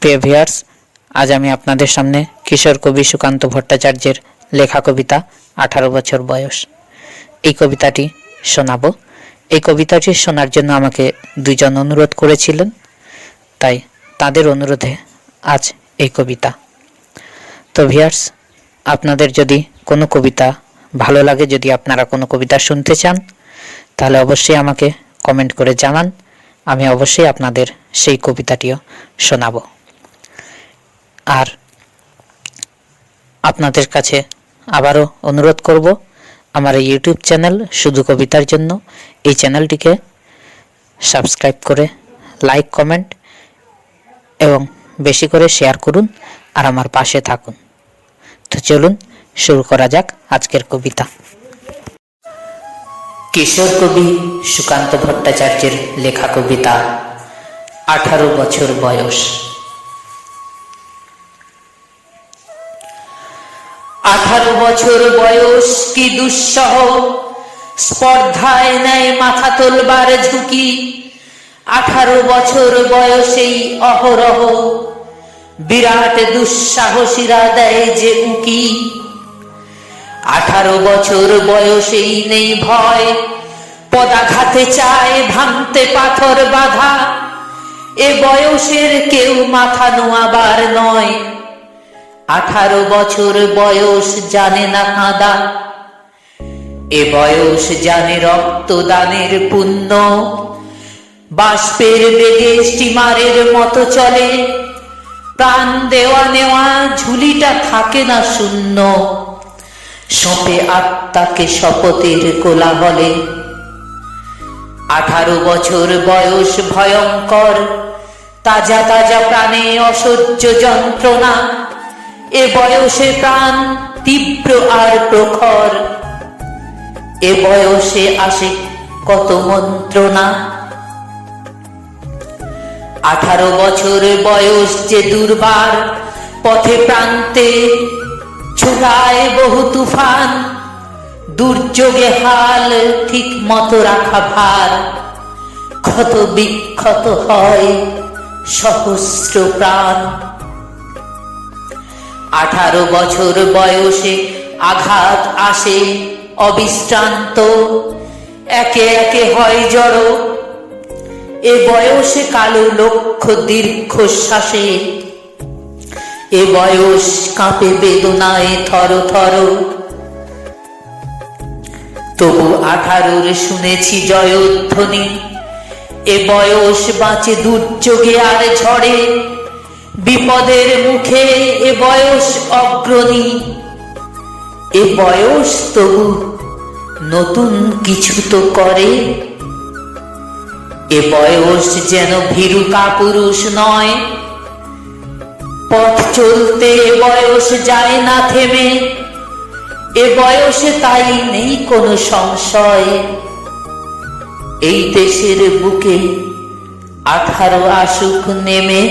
প্রিয় ভিউয়ার্স, আজ আমি আপনাদের সামনে কিশোর কবি সুকান্ত ভট্টাচার্যের লেখা কবিতা 18 বছর বয়স এই কবিতাটি শোনাবো। এই কবিতাটি শোনার জন্য আমাকে দুইজন অনুরোধ করেছিলেন, তাই তাদের অনুরোধে আজ এই কবিতা। তো ভিউয়ার্স, আপনাদের যদি কোনো কবিতা ভালো লাগে, যদি আপনারা কোনো কবিতা শুনতে চান, তাহলে অবশ্যই আমাকে কমেন্ট করে জানান। আমি অবশ্যই আপনাদের সেই কবিতাটিও শোনাবো। আর আপনাদের কাছে আবারও অনুরোধ করব, আমার এই ইউটিউব চ্যানেল শুধু কবিতার জন্য, এই চ্যানেলটিকে সাবস্ক্রাইব করে লাইক, কমেন্ট এবং বেশি করে শেয়ার করুন আর আমার পাশে থাকুন। তো চলুন শুরু করা যাক আজকের কবিতা। কিশোর কবি সুকান্ত ভট্টাচার্যের লেখা কবিতা 18 বছর বয়স। 18 বছর বয়স কি দুঃসহ, স্পর্ধায় নেয় মাথা তোলবার ঝুঁকি। 18 বছর বয়সেই অহরহ বিরাট দুঃসাহসীরা দেয় যে উঁকি। 18 বছর বয়সেই নেই ভয়, পদাঘাতে চায় ভাঙতে পাথর বাঁধা। এ বয়সের কেউ মাথা নোয়াবার নয়, 18 বছর বয়স জানে না কাঁদা। এ বয়স জানে রক্তদানের পুণ্য, বাষ্পের বেগে স্টিমারের মতো চলে। প্রাণ দেওয়া নেওয়া ঝুলিটা থাকে না শূন্য, সঁপে আত্মাকে শপথের কোলাহলে। 18 বছর বয়স ভয়ঙ্কর, তাজা তাজা প্রাণে অসহ্য যন্ত্রণা। এ বয়সে প্রাণ তীব্র আর প্রখর, এ বয়সে আসে কত মন্ত্রণা। 18 বছর বয়স যে দুর্বার, পথে প্রান্তে ছুটায় বহু তুফান। দুর্যোগে হাল ঠিক মতো রাখা ভার, ক্ষত বিক্ষত হয় সহস্র প্রাণ। 18 বছর বয়সে আঘাত আসে অবিশ্রান্ত, একে একে হয় জড়ো। এ বয়সে কালো লক্ষ্য দীর্ঘশ্বাসে, এ বয়স কাঁপে বেদনায় থর থর। তবু 18 শুনেছি জয়ধ্বনি, এ বয়স বাঁচে দুর্যোগে আর ঝড়ে। বিপদের মুখে এ বয়স অগ্রণী, এ বয়স তবু নতুন কিছু তো করে। এ বয়স যেন ভীরু কাপুরুষ নয়, পথ চলতে এ বয়স যায় না থেমে। এ বয়সে তাই নেই কোনো সংশয়, এই দেশের বুকে 18 আসুক নেমে।